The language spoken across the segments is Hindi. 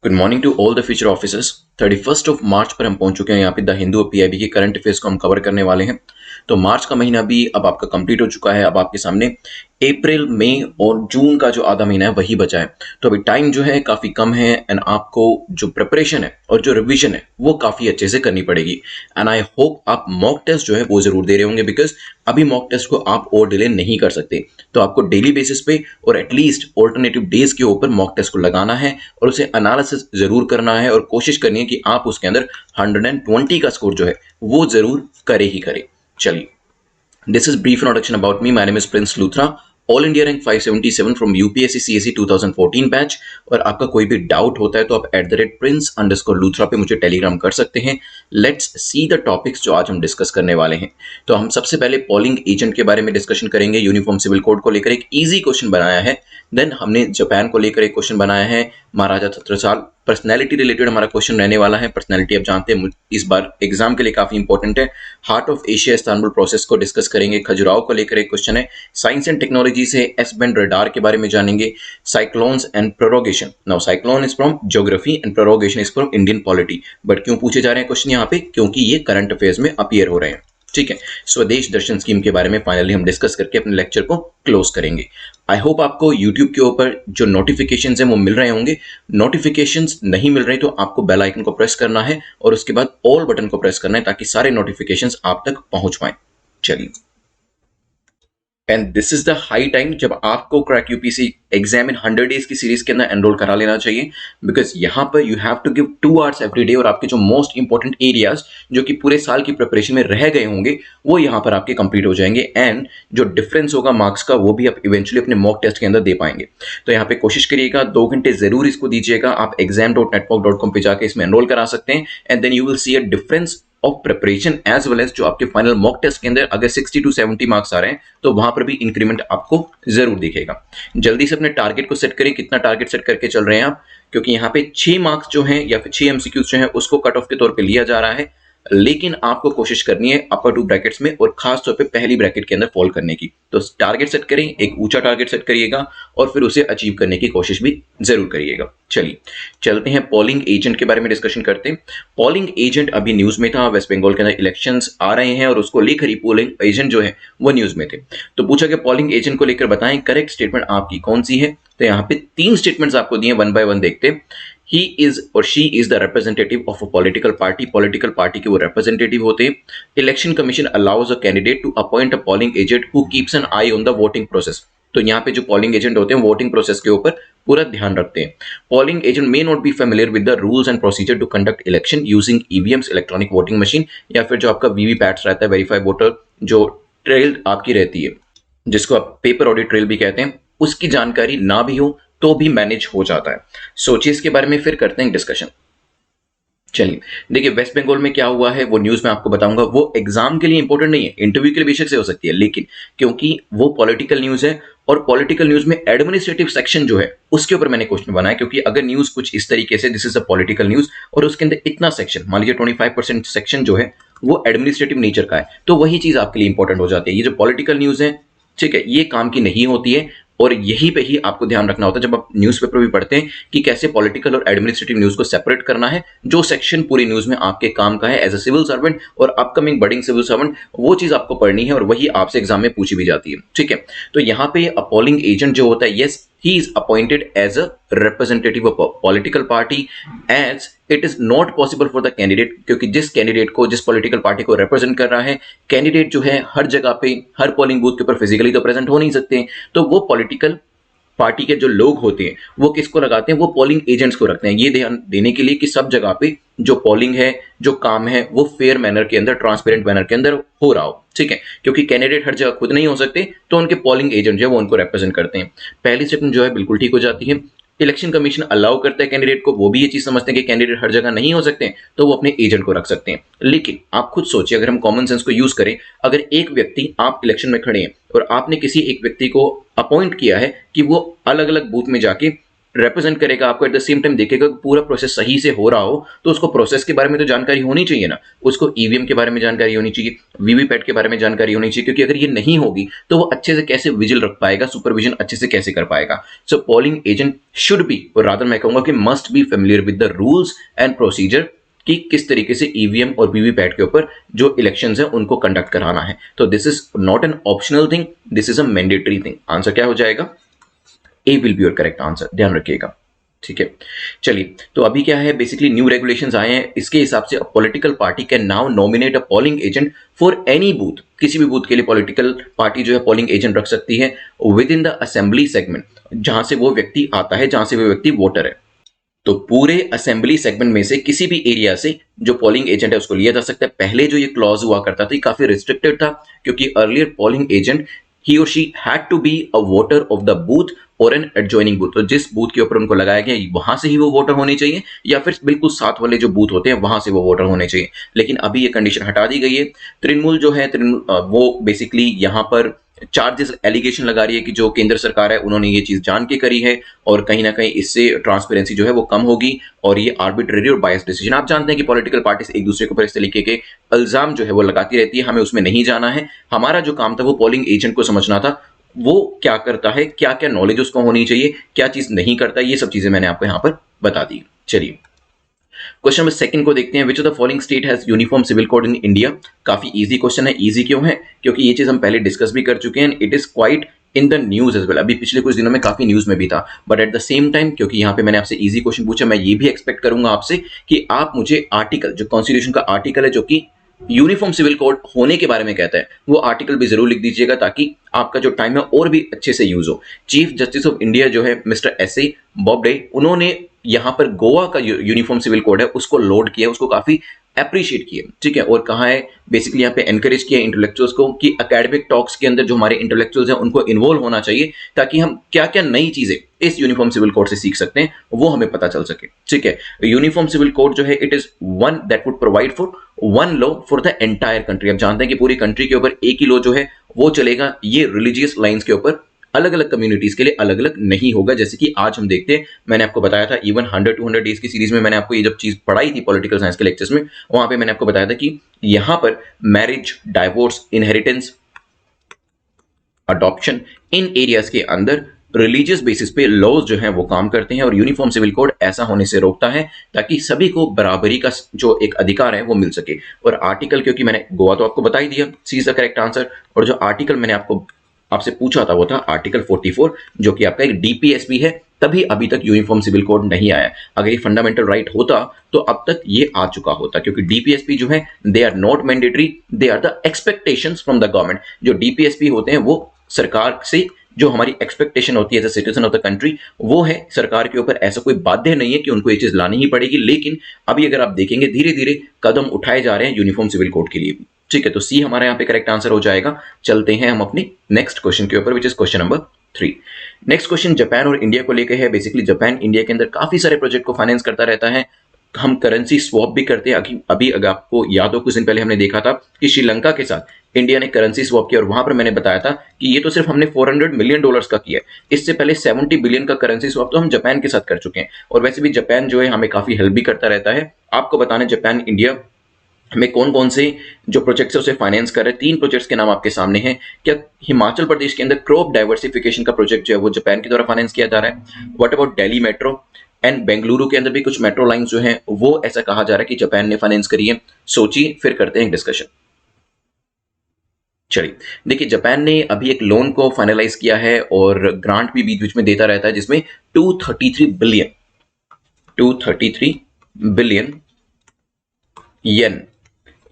Good morning to all the future officers. 31 March पर हम पहुंच चुके हैं। यहाँ पे द हिंदू और पीआईबी के करंट अफेयर्स को हम कवर करने वाले हैं। तो मार्च का महीना भी अब आपका कंप्लीट हो चुका है। अब आपके सामने अप्रैल, मई और जून का जो आधा महीना है वही बचा है। तो अभी टाइम जो है काफ़ी कम है एंड आपको जो प्रिपरेशन है और जो रिवीजन है वो काफ़ी अच्छे से करनी पड़ेगी। एंड आई होप आप मॉक टेस्ट जो है वो ज़रूर दे रहे होंगे, बिकॉज अभी मॉक टेस्ट को आप और डिले नहीं कर सकते। तो आपको डेली बेसिस पे और एटलीस्ट ऑल्टरनेटिव डेज के ऊपर मॉक टेस्ट को लगाना है और उसे एनालिसिस ज़रूर करना है और कोशिश करनी है कि आप उसके अंदर 120 का स्कोर जो है वो ज़रूर करे ही करे। चलिए, this is brief introduction about me. My name is Prince Luthra, all India rank 577 from UPSC CSC 2014 batch. और आपका कोई भी डाउट होता है तो आप @prince_लूथरा पे मुझे टेलीग्राम कर सकते हैं। लेट्स सी द टॉपिक्स जो आज हम डिस्कस करने वाले हैं। तो हम सबसे पहले पोलिंग एजेंट के बारे में डिस्कशन करेंगे। यूनिफॉर्म सिविल कोड को लेकर एक इजी क्वेश्चन बनाया है। देन हमने जापान को लेकर एक क्वेश्चन बनाया है। महाराजा छत्रसाल पर्सनैलिटी रिलेटेड हमारा क्वेश्चन रहने वाला है। पर्सनैलिटी आप जानते हैं इस बार एग्जाम के लिए काफी इंपॉर्टेंट है। Heart of Asia Istanbul process को डिस्कस करेंगे। खजुराहो को लेकर एक क्वेश्चन है। साइंस एंड टेक्नोलॉजी से एस बैंड रडार के बारे में जानेंगे। Cyclones and prorogation. Now cyclone is from geography and prorogation is from Indian polity. But क्यों पूछे जा रहे हैं क्वेश्चन यहाँ पे? क्योंकि ये करंट अफेयर्स में अपीयर हो रहे हैं। ठीक है, स्वदेश दर्शन स्कीम के बारे में फाइनली हम डिस्कस करके अपने लेक्चर को क्लोज करेंगे। आई होप आपको YouTube के ऊपर जो नोटिफिकेशंस हैं वो मिल रहे होंगे। नोटिफिकेशंस नहीं मिल रहे तो आपको बेल आइकन को प्रेस करना है और उसके बाद ऑल बटन को प्रेस करना है ताकि सारे नोटिफिकेशंस आप तक पहुंच पाए। चलिए, and this is the high time जब आपको crack UPSC exam in 100 days की सीरीज के अंदर एनरोल करा लेना चाहिए, बिकॉज यहाँ पर you have to give 2 hours every day और आपके जो मोस्ट इंपॉर्टेंट एरियाज जो कि पूरे साल की प्रिपरेशन में रह गए होंगे वो यहाँ पर आपके कंप्लीट हो जाएंगे। एंड जो डिफरेंस होगा मार्क्स का वो भी आप इवेंचुअली अपने मॉक टेस्ट के अंदर दे पाएंगे। तो यहाँ पे कोशिश करिएगा 2 घंटे जरूर इसको दीजिएगा। आप exam.network.com पे जाके इसमें एनरोल करा सकते हैं and then you will see a difference of preparation as well as जो आपके फाइनल मॉक टेस्ट के अंदर अगर 60 to 70 मार्क्स आ रहे हैं तो वहां पर भी इंक्रीमेंट आपको जरूर दिखेगा। जल्दी से अपने टारगेट को सेट करें। कितना टारगेट सेट करके चल रहे हैं आप? क्योंकि यहाँ पे 6 मार्क्स जो हैं या फिर 6 एमसीक्यूज जो हैं उसको कट ऑफ के तौर पे लिया जा रहा है, लेकिन आपको कोशिश करनी है अपर 2 ब्रैकेट्स में और खास तौर पे पहली ब्रैकेट के अंदर फॉल करने की। तो टारगेट सेट करें, एक ऊंचा टारगेट सेट करिएगा और फिर उसे अचीव करने की कोशिश भी जरूर करिएगा। चलिए, चलते हैं पोलिंग एजेंट के बारे में डिस्कशन करते हैं। पोलिंग एजेंट अभी न्यूज में था। वेस्ट बंगाल के अंदर इलेक्शंस आ रहे हैं और उसको लेकर ही पोलिंग एजेंट जो है वो न्यूज में थे। तो पूछा कि पोलिंग एजेंट को लेकर बताएं करेक्ट स्टेटमेंट आपकी कौन सी है। तो यहाँ पे 3 स्टेटमेंट्स आपको दिए, वन बाय वन देखते हैं। ही इज और she is the representative of a political party. Political party के वो रिप्रेजेंटेटिव होते हैं। Election commission allows a candidate to appoint a polling agent who keeps an eye on the voting process. तो यहाँ पे जो पोलिंग एजेंट होते हैं वोटिंग प्रोसेस के ऊपर पूरा ध्यान रखते हैं। Polling agent may not be familiar with the rules and procedure to conduct election using EVMs electronic voting machine, या फिर जो आपका वीवीपैट्स रहता है वेरीफाइड वोटर जो ट्रेल आपकी रहती है जिसको आप पेपर ऑडिट ट्रेल भी कहते हैं, उसकी जानकारी ना भी हो तो भी मैनेज हो जाता है। सोचिए इसके बारे में, फिर करते हैं डिस्कशन। चलिए, देखिए वेस्ट बंगाल में क्या हुआ है वो न्यूज में आपको बताऊंगा। वो एग्जाम के लिए इंपॉर्टेंट नहीं है, इंटरव्यू के लिए बेशक से हो सकती है, लेकिन क्योंकि वो पॉलिटिकल न्यूज है और पॉलिटिकल न्यूज में एडमिनिस्ट्रेटिव सेक्शन जो है उसके ऊपर मैंने क्वेश्चन बनाया। क्योंकि अगर न्यूज कुछ इस तरीके से this is a political news और उसके अंदर इतना सेक्शन, मान लीजिए 25% सेक्शन जो है वो एडमिनिस्ट्रेटिव नेचर का है, तो वही चीज आपके लिए इंपॉर्टेंट हो जाती है। ये जो पॉलिटिकल न्यूज है, ठीक है, ये काम की नहीं होती है और यहीं पे ही आपको ध्यान रखना होता है जब आप न्यूज़पेपर भी पढ़ते हैं कि कैसे पॉलिटिकल और एडमिनिस्ट्रेटिव न्यूज़ को सेपरेट करना है। जो सेक्शन पूरी न्यूज़ में आपके काम का है एज अ सिविल सर्वेंट और अपकमिंग बडिंग सिविल सर्वेंट, वो चीज़ आपको पढ़नी है और वही आपसे एग्जाम में पूछी भी जाती है। ठीक है, तो यहाँ पे पोलिंग एजेंट जो होता है, yes, he is appointed as a representative of a political party as it is not possible for the candidate, क्योंकि जिस कैंडिडेट को, जिस पॉलिटिकल पार्टी को रिप्रेजेंट कर रहा है, कैंडिडेट जो है हर जगह पे हर पोलिंग बूथ के ऊपर फिजिकली तो प्रेजेंट हो नहीं सकते हैं। तो वो पॉलिटिकल पार्टी के जो लोग होते हैं वो किसको लगाते हैं? वो पोलिंग एजेंट्स को रखते हैं, ये ध्यान देने के लिए कि सब जगह पे जो पोलिंग है, जो काम है, वो फेयर मैनर के अंदर, ट्रांसपेरेंट मैनर के अंदर हो रहा हो। ठीक है, क्योंकि कैंडिडेट हर जगह खुद नहीं हो सकते तो उनके पोलिंग एजेंट जो है वो उनको रिप्रेजेंट करते हैं। पहली स्टेटमेंट जो है बिल्कुल ठीक हो जाती है। इलेक्शन कमीशन अलाउ करता है कैंडिडेट को, वो भी ये चीज समझते हैं कि कैंडिडेट हर जगह नहीं हो सकते हैं तो वो अपने एजेंट को रख सकते हैं। लेकिन आप खुद सोचिए, अगर हम कॉमन सेंस को यूज करें, अगर एक व्यक्ति, आप इलेक्शन में खड़े हैं और आपने किसी एक व्यक्ति को अपॉइंट किया है कि वो अलग अलग बूथ में जाके रिप्रेजेंट करेगा आपको, एट द सेम टाइम देखेगा कि पूरा प्रोसेस सही से हो रहा हो, तो उसको प्रोसेस के बारे में तो जानकारी होनी चाहिए ना, उसको ईवीएम के बारे में जानकारी होनी चाहिए, वीवीपैट के बारे में जानकारी होनी चाहिए, क्योंकि अगर ये नहीं होगी तो वो अच्छे से कैसे विजिल रख पाएगा, सुपरविजन अच्छे से कैसे कर पाएगा। सो पोलिंग एजेंट शुड बी, और रादर मैं कहूंगा कि must be familiar with the rules and procedure कि किस तरीके से ईवीएम और वीवीपैट के ऊपर जो इलेक्शंस हैं उनको कंडक्ट कराना है। तो this is not an optional thing, this is a mandatory thing. Answer क्या हो जाएगा? A will be your correct answer, ध्यान रखिएगा। ठीक है, चलिए, तो अभी क्या है, बेसिकली न्यू रेगुलेशंस आए हैं, इसके हिसाब से political party can now nominate a polling agent for any booth, किसी भी बूथ के लिए पॉलिटिकल पार्टी जो है पोलिंग एजेंट रख सकती है with in the assembly segment, जहां से वो व्यक्ति आता है, जहां से वो व्यक्ति वोटर है। तो पूरे असेंबली सेगमेंट में से किसी भी एरिया से जो पोलिंग एजेंट है उसको लिया जा सकता है। पहले जो ये क्लॉज हुआ करता था ये काफी रिस्ट्रिक्टेड था, क्योंकि अर्लियर पोलिंग एजेंट ही और she had to be a voter of the booth और एन एडजॉइनिंग बूथ। तो जिस बूथ के ऊपर उनको लगाया गया वहां से ही वो वोटर होने चाहिए, या फिर बिल्कुल साथ वाले जो बूथ होते हैं वहां से वो वोटर होने चाहिए। लेकिन अभी ये कंडीशन हटा दी गई है। तृणमूल जो है, वो बेसिकली यहाँ पर चार्जेस एलिगेशन लगा रही है कि जो केंद्र सरकार है उन्होंने ये चीज जान के करी है, और कहीं ना कहीं इससे ट्रांसपेरेंसी जो है वो कम होगी, और ये आर्बिट्रेरी और बायस डिसीजन। आप जानते हैं कि पॉलिटिकल पार्टीज एक दूसरे के ऊपर इस तरीके के इल्जाम जो है वो लगाती रहती है, हमें उसमें नहीं जाना है। हमारा जो काम था वो पोलिंग एजेंट को समझना था, वो क्या करता है, क्या क्या नॉलेज उसको होनी चाहिए, क्या चीज नहीं करता, ये सब चीजें मैंने आपको यहाँ पर बता दी। चलिए, क्वेश्चन नंबर सेकंड को देखते हैं। Which of the following state has uniform civil code in India? काफी इजी क्वेश्चन है। इजी क्यों है? क्योंकि ये चीज हम पहले डिस्कस भी कर चुके हैं, it is quite in the news as well. अभी पिछले कुछ दिनों में काफी न्यूज में भी था, but at the same time क्योंकि यहाँ पे मैंने आपसे इजी क्वेश्चन पूछा, मैं ये भी एक्सपेक्ट करूंगा आपसे कि आप मुझे आर्टिकल, जो कॉन्स्टिट्यूशन का आर्टिकल है जो कि यूनिफॉर्म सिविल कोड होने के बारे में कहता है, वो आर्टिकल भी जरूर लिख दीजिएगा, ताकि आपका जो टाइम है और भी अच्छे से यूज हो। चीफ जस्टिस ऑफ इंडिया जो है मिस्टर एस.ए. बोबडे, उन्होंने यहाँ पर गोवा का यूनिफॉर्म सिविल कोड है उसको लोड किया, उसको काफी अप्रिशिएट किया। ठीक है, और कहा है बेसिकली यहाँ पे एनकरेज किया इंटेलेक्चुअल्स को कि एकेडमिक टॉक्स के अंदर जो हमारे इंटेलेक्चुअल्स हैं उनको इन्वॉल्व होना चाहिए, ताकि हम क्या क्या नई चीजें इस यूनिफॉर्म सिविल कोड से सीख सकते हैं वो हमें पता चल सके। ठीक है, यूनिफॉर्म सिविल कोड जो है it is one that would provide for one law for the entire country. आप जानते हैं कि पूरी कंट्री के ऊपर एक ही लॉ जो है वो चलेगा, ये रिलीजियस लाइंस के ऊपर अलग अलग कम्युनिटीज के लिए अलग अलग नहीं होगा। जैसे कि आज हम देखते हैं, मैंने आपको बताया था इवन 100-200 डेज की सीरीज में मैंने आपको ये जब चीज पढ़ाई थी पॉलिटिकल साइंस के लेक्चर्स में, वहां पे मैंने आपको बताया था कि यहां पर मैरिज, डाइवोर्स, इनहेरिटेंस, अडॉप्शन, इन एरियाज के अंदर रिलीजियस बेसिस पे लॉज जो हैं वो काम करते हैं, और यूनिफॉर्म सिविल कोड ऐसा होने से रोकता है ताकि सभी को बराबरी का जो एक अधिकार है वो मिल सके। और आर्टिकल, क्योंकि मैंने गोवा तो आपको बता ही दिया, सी इज द करेक्ट आंसर, और जो आर्टिकल मैंने आपसे पूछा था वो था आर्टिकल 44, जो कि आपका एक डीपीएसपी है, तभी अभी तक यूनिफॉर्म सिविल कोड नहीं आया। अगर ये फंडामेंटल राइट होता तो अब तक ये आ चुका होता, क्योंकि डीपीएसपी जो है they are not mandatory, they are the expectations from the government. जो डीपीएसपी होते हैं वो सरकार से जो हमारी एक्सपेक्टेशन होती है as a citizen of the country, वो है सरकार के ऊपर ऐसा कोई बाध्य नहीं है कि उनको ये चीज लानी ही पड़ेगी। लेकिन अभी अगर आप देखेंगे धीरे धीरे कदम उठाए जा रहे हैं यूनिफॉर्म सिविल कोड के लिए भी। ठीक है, तो सी हमारे यहाँ पे करेक्ट आंसर हो जाएगा। चलते हैं हम अपने नेक्स्ट क्वेश्चन के ऊपर, which is question number 3। Next question Japan और इंडिया को लेकर है। बेसिकली जापान इंडिया के अंदर काफी सारे प्रोजेक्ट को फाइनेंस करता रहता है। हम करेंसी स्वैप भी करते हैं। अभी अगर आपको याद हो, कुछ दिन पहले हमने देखा था कि श्रीलंका के साथ इंडिया ने करेंसी स्वैप किया, और वहां पर मैंने बताया था कि ये तो सिर्फ हमने $400 मिलियन का किया है, इससे पहले 70 बिलियन का करेंसी स्वैप तो हम जापान के साथ कर चुके हैं। और वैसे भी जापान जो है हमें काफी हेल्प भी करता रहता है। आपको बताना जापान इंडिया में कौन कौन से जो प्रोजेक्ट्स है उसे फाइनेंस कर रहे हैं। 3 प्रोजेक्ट्स के नाम आपके सामने हैं। क्या हिमाचल प्रदेश के अंदर क्रॉप डाइवर्सिफिकेशन का प्रोजेक्ट जो है वो जापान के द्वारा फाइनेंस किया जा रहा है। What about Delhi metro and Bengaluru के अंदर भी कुछ मेट्रो लाइंस जो हैं वो ऐसा कहा जा रहा है कि जापान ने फाइनेंस करी है। सोचिए, फिर करते हैं डिस्कशन। चलिए, देखिए, जापान ने अभी एक लोन को फाइनलाइज किया है और ग्रांट भी बीच बीच में देता रहता है, जिसमें 233 बिलियन येन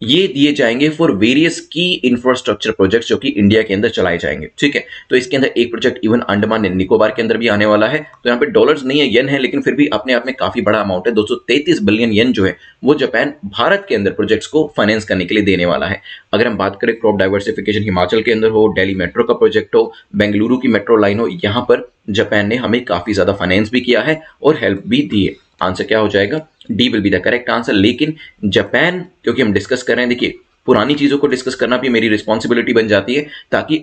ये दिए जाएंगे फॉर वेरियस की इंफ्रास्ट्रक्चर प्रोजेक्ट्स जो कि इंडिया के अंदर चलाए जाएंगे। ठीक है, तो इसके अंदर एक project even Andaman and Nicobar के अंदर भी आने वाला है। तो यहाँ पे डॉलर्स नहीं है, येन है, लेकिन फिर भी अपने आप में काफी बड़ा अमाउंट है। 233 बिलियन येन जो है वो जापान भारत के अंदर प्रोजेक्ट्स को फाइनेंस करने के लिए देने वाला है। अगर हम बात करें क्रॉप डाइवर्सिफिकेशन हिमाचल के अंदर हो, दिल्ली मेट्रो का प्रोजेक्ट हो, बेंगलुरु की मेट्रो लाइन हो, यहाँ पर जापान ने हमें काफी ज्यादा फाइनेंस भी किया है और हेल्प भी दी है। आंसर क्या हो जाएगा? D will be the correct answer. लेकिन जापान, क्योंकि हम डिस्कस कर रहे हैं, देखिए पुरानी चीजों को डिस्कस करना भी मेरी रिस्पॉन्सिबिलिटी बन जाती है, ताकि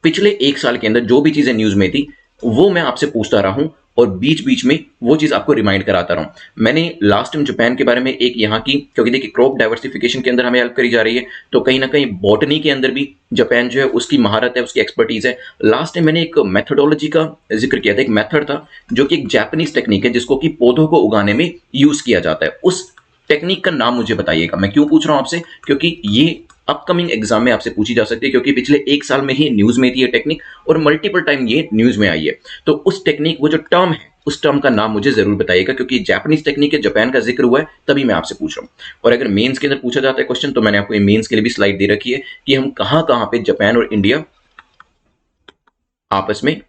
पिछले 1 साल के अंदर जो भी चीजें न्यूज में थी वो मैं आपसे पूछता रहा हूं और बीच बीच में वो चीज आपको रिमाइंड कराता रहूं। मैंने लास्ट टाइम जापान के बारे में एक यहाँ की, क्योंकि देखिए क्रॉप डाइवर्सिफिकेशन के अंदर हमें हेल्प करी जा रही है, तो कहीं ना कहीं बॉटनी के अंदर भी जापान जो है उसकी महारत है, उसकी एक्सपर्टीज है। लास्ट टाइम मैंने एक मेथोडोलॉजी का जिक्र किया था, एक मेथड था जो कि एक जापानीज टेक्निक है जिसको कि पौधों को उगाने में यूज किया जाता है। उस टेक्निक का नाम मुझे बताइएगा। मैं क्यों पूछ रहा हूं आपसे, क्योंकि ये अपकमिंग एग्जाम में आपसे पूछी जा सकती है, क्योंकि पिछले एक साल में ही न्यूज में थी ये टेक्निक और मल्टीपल टाइम ये न्यूज में आई है। तो उस टेक्निक, वो जो टर्म है, उस टर्म का नाम मुझे जरूर बताइएगा, क्योंकि जापानीज टेक्निक है, जापान का जिक्र हुआ है, तभी मैं आपसे पूछ रहा हूं। और अगर मेंस के अंदर पूछा जाता है क्वेश्चन, तो मैंने आपको ये मेंस के लिए भी स्लाइड दे रखी है कि हम कहां कहां पे जापान और इंडिया आपस में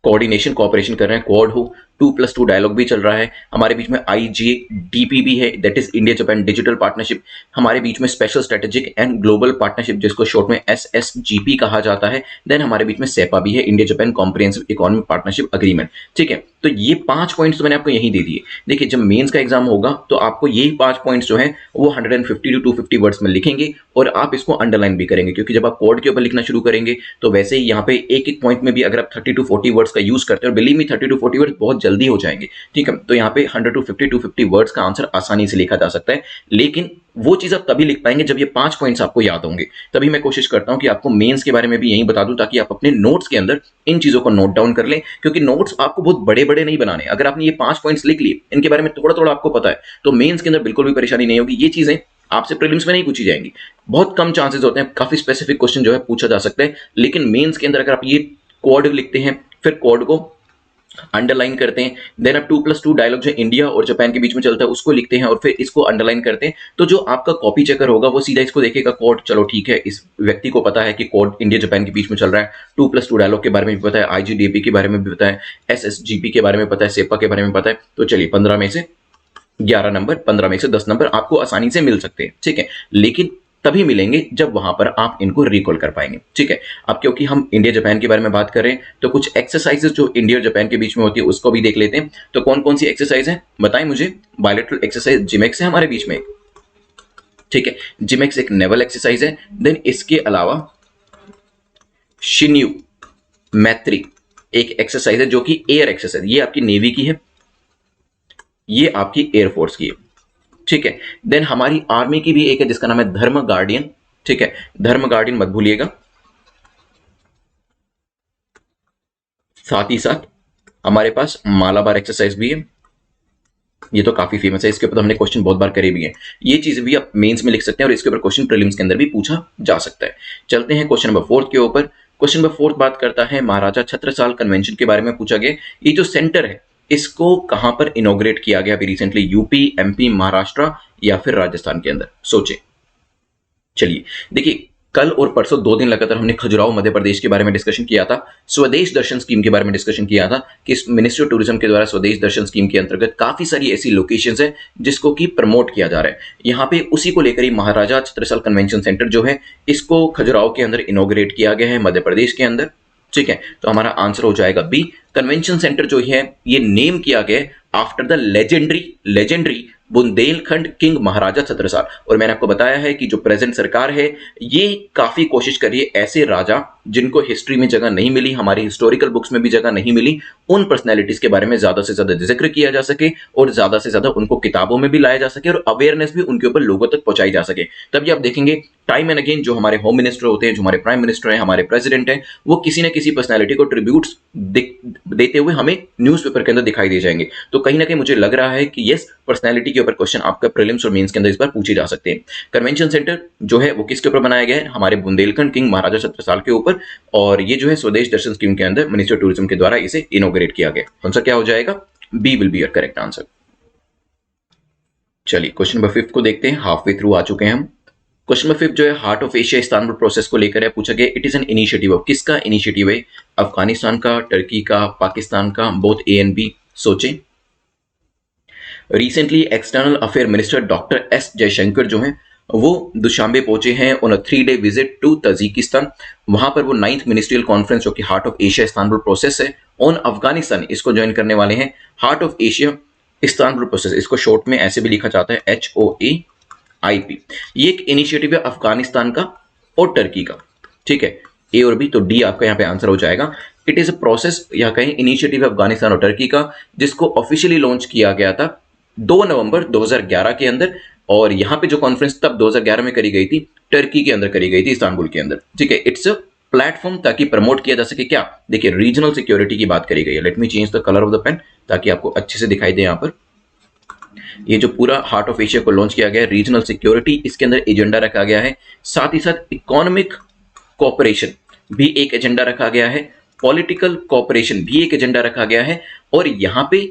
कोऑर्डिनेशन कोऑपरेशन कर रहे हैं। क्वाड हो, 2+2 डायलॉग भी चल रहा है हमारे बीच में, IGDP भी है, that is India Japan digital partnership. हमारे बीच में special strategic and global partnership, जिसको शॉर्ट में SSGP कहा जाता है। देन हमारे बीच में सेपा भी है, India Japan comprehensive economic partnership agreement. ठीक है, तो ये 5 पॉइंट्स तो मैंने आपको यही दे दिए। देखिए जब मेंस का एग्जाम होगा तो आपको यही 5 पॉइंट्स जो है वो 150 to 250 वर्ड्स में लिखेंगे और आप इसको अंडरलाइन भी करेंगे, क्योंकि जब आप कोड के ऊपर लिखना शुरू करेंगे तो वैसे ही यहाँ पे एक एक पॉइंट में भी अगर आप 30 to 40 वर्ड्स का यूज करते हैं, और बिलीव मी 30 to 40 वर्ड्स बहुत जल्दी हो जाएंगे। ठीक है, तो यहाँ पे 100 to 50 to 50 वर्ड्स का आंसर आसानी से लिखा जा सकता है। लेकिन वो चीज आप तभी लिख पाएंगे जब ये 5 पॉइंट्स आपको याद होंगे। तभी मैं कोशिश करता हूं कि आपको मेंस के बारे में भी यही बता दूं, ताकि आप अपने नोट्स के अंदर इन चीजों को नोट डाउन कर लें, क्योंकि नोट्स आपको बहुत बड़े बड़े नहीं बनाने। अगर आपने ये 5 पॉइंट्स लिख लिए, इनके बारे में थोड़ा थोड़ा आपको पता है, तो मेंस के अंदर बिल्कुल भी परेशानी नहीं होगी। ये चीजें आपसे प्रीलिम्स में नहीं पूछी जाएंगी, बहुत कम चांसेस होते हैं, काफी स्पेसिफिक क्वेश्चन जो है पूछा जा सकता है। लेकिन मेंस के अंदर अगर आप ये कोड लिखते हैं, फिर कोड को अंडरलाइन करते हैं, देन आप 2+2 डायलॉग जो इंडिया और जापान के बीच में चलता है उसको लिखते हैं, और फिर इसको अंडरलाइन करते हैं, तो जो आपका कॉपी चेकर होगा वो सीधा इसको देखेगा कोड, चलो ठीक है, इस व्यक्ति को पता है कि कोड इंडिया जापान के बीच में चल रहा है, 2+2 डायलॉग के बारे में भी पता है, IGDP के बारे में भी पता है, SSGP के बारे में पता है, सेपा के बारे में पता है। तो चलिए 15 में से 11 नंबर, 15 में से 10 नंबर आपको आसानी से मिल सकते हैं। ठीक है, लेकिन तभी मिलेंगे जब वहां पर आप इनको रिकॉल कर पाएंगे। ठीक है, अब क्योंकि हम इंडिया जापान के बारे में बात कर रहे हैं, तो कुछ एक्सरसाइजेस जो इंडिया और जापान के बीच में होती है उसको भी देख लेते हैं। तो कौन कौन सी एक्सरसाइज है बताएं मुझे। बायलैटरल एक्सरसाइज जिमेक्स है हमारे बीच में। ठीक है, जिमेक्स एक नेवल एक्सरसाइज है। देन इसके अलावा शिन्यू मैत्री एक एक्सरसाइज है जो कि एयर एक्सरसाइज, ये आपकी नेवी की है, ये आपकी एयरफोर्स की है। ठीक है, देन हमारी आर्मी की भी एक है जिसका नाम है धर्म गार्डियन। ठीक है, धर्म गार्डियन मत भूलिएगा। साथ ही साथ हमारे पास मालाबार एक्सरसाइज भी है, ये तो काफी फेमस है, इसके ऊपर हमने क्वेश्चन बहुत बार करे भी हैं। ये चीज भी आप मेंस में लिख सकते हैं और इसके ऊपर क्वेश्चन प्रीलिम्स के अंदर भी पूछा जा सकता है। चलते हैं क्वेश्चन नंबर 4 के ऊपर। क्वेश्चन नंबर 4 बात करता है महाराजा छत्रसाल कन्वेंशन के बारे में पूछा गया। ये जो सेंटर है इसको कहां पर इनॉग्रेट किया गया अभी रिसेंटली, यूपी, MP, महाराष्ट्र या फिर राजस्थान के अंदर, सोचे। चलिए देखिए, कल और परसों 2 दिन लगातार हमने खजुराहो मध्य प्रदेश के बारे में डिस्कशन किया था, स्वदेश दर्शन स्कीम के बारे में डिस्कशन किया था कि मिनिस्ट्री ऑफ टूरिज्म के द्वारा स्वदेश दर्शन स्कीम के अंतर्गत काफी सारी ऐसी लोकेशंस हैं जिसको कि प्रमोट किया जा रहा है। यहाँ पे उसी को लेकर ही महाराजा छत्रसाल कन्वेंशन सेंटर जो है इसको खजुराहो के अंदर इनॉग्रेट किया गया है मध्य प्रदेश के अंदर। ठीक है, तो हमारा आंसर हो जाएगा बी। कन्वेंशन सेंटर जो है ये नेम किया गया after the legendary Bundelkhand king Maharaja Chhatrasal. और मैंने आपको बताया है कि जो प्रेजेंट सरकार है ये काफी कोशिश कर रही है ऐसे राजा जिनको हिस्ट्री में जगह नहीं मिली, हमारी हिस्टोरिकल बुक्स में भी जगह नहीं मिली, उन पर्सनैलिटीज के बारे में ज्यादा से ज्यादा जिक्र किया जा सके और ज्यादा से ज्यादा उनको किताबों में भी लाया जा सके और अवेयरनेस भी उनके ऊपर लोगों तक पहुंचाई जा सके। तभी आप देखेंगे टाइम एंड अगेन जो हमारे होम मिनिस्टर होते हैं, जो हमारे प्राइम मिनिस्टर हैं, हमारे प्रेसिडेंट हैं, वो किसी न किसी पर्सनैलिटी को ट्रिब्यूट्स देते हुए हमें न्यूज़पेपर के अंदर दिखाई दे जाएंगे। तो कहीं ना कहीं मुझे लग रहा है कि यस, पर्सनैलिटी के ऊपर क्वेश्चन आपका प्रीलिम्स और मेंस के अंदर इस बार पूछे जा सकते हैं। कन्वेंशन सेंटर जो है वो किसके ऊपर बनाया गया है, हमारे बुंदेलखंड किंग महाराजा छत्रसाल के ऊपर, और ये जो है स्वदेश दर्शन स्कीम के अंदर मिनिस्ट्री ऑफ टूरिज्म के द्वारा इसे इनॉग्रेट किया गया। आंसर क्या हो जाएगा, B will be your correct answer. चलिए क्वेश्चन नंबर 5 को देखते हैं, हाफ वे थ्रू आ चुके हैं हम। क्वेश्चन नंबर 5 जो है heart of Asia Istanbul process को लेकर है, पूछा गया it is an initiative of, किसका इनिशिएटिव है, अफगानिस्तान का, टर्की का, पाकिस्तान का, बोथ ए एंड बी, सोचें। Recently external affair minister doctor S Jaishankar जो हैं वो दुशांबे पहुंचे हैं on a 3-day visit to Tajikistan. वहां पर वो 9th मिनिस्ट्रियल कॉन्फ्रेंस जो कि heart of Asia Istanbul process है ऑन अफगानिस्तान, इसको ज्वाइन करने वाले हैं। Heart of Asia Istanbul process, इसको शॉर्ट में ऐसे भी लिखा जाता है HOAIP। ये एक इनिशिएटिव है अफगानिस्तान का और टर्की का। ठीक है, ए और बी, तो डी आपका यहाँ पे आंसर हो जाएगा। इट इज अ प्रोसेस या कहीं इनिशिएटिव अफगानिस्तान और टर्की का, जिसको ऑफिशियली लॉन्च किया गया था 2 नवंबर 2011 के अंदर, और यहाँ पे जो कॉन्फ्रेंस तब 2011 में करी गई थी, टर्की के अंदर करी गई थी, इस्तांबुल के अंदर। ठीक है, इट्स अ प्लेटफॉर्म ताकि प्रमोट किया जा सके क्या, देखिए रीजनल सिक्योरिटी की बात करी गई है। Let me change the colour of the pen ताकि आपको अच्छे से दिखाई दे। यहाँ पर ये जो पूरा हार्ट ऑफ एशिया को लॉन्च किया गया है, रीजनल सिक्योरिटी इसके अंदर एजेंडा रखा गया है, साथ ही साथ इकोनॉमिक कोऑपरेशन भी एक एजेंडा रखा गया है, पॉलिटिकल कोऑपरेशन भी एक एजेंडा रखा गया है, और यहाँ पे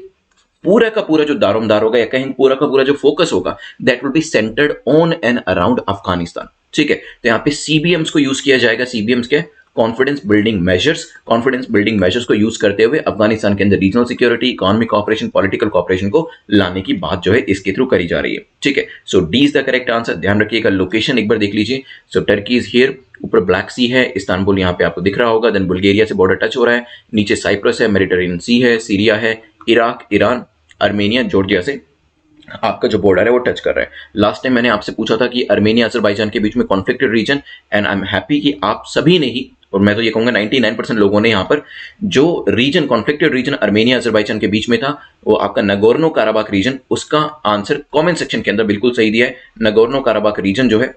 पूरा का पूरा जो दारोमदार होगा या कहीं पूरा का पूरा जो फोकस होगा, that will be centred on and around Afghanistan. ठीक है, तो यहाँ पे सीबीएम्स को यूज किया जाएगा। सीबीएम्स क्या, confidence building measures, confidence building measures को यूज करते हुए अफगानिस्तान के अंदर regional security, economic cooperation, political cooperation को लाने की बात जो है इसके थ्रू करी जा रही है। ठीक है, so D is the correct answer. ध्यान रखिएगा, लोकेशन एक बार देख लीजिए। सो टर्की इज हियर, ऊपर ब्लैक सी है, इस्तांबुल यहाँ पे आपको दिख रहा होगा, देन बुल्गारिया से बॉर्डर टच हो रहा है, नीचे साइप्रस है, मेडिटेरेनियन सी है, सीरिया है, इराक, ईरान, आर्मेनिया, जॉर्जिया से आपका जो बॉर्डर है वो टच कर रहा है। लास्ट टाइम मैंने आपसे पूछा था कि आर्मेनिया अजरबैजान के बीच में conflicted region, and I am happy कि आप सभी ने ही, और मैं तो ये कहूंगा 99% लोगों ने यहाँ पर जो region, conflicted region Armenia Azerbaijan के बीच में था, वो आपका नगोर्नो काराबाख रीजन, उसका आंसर कमेंट सेक्शन के अंदर बिल्कुल सही दिया है। नगोर्नो काराबाख रीजन जो है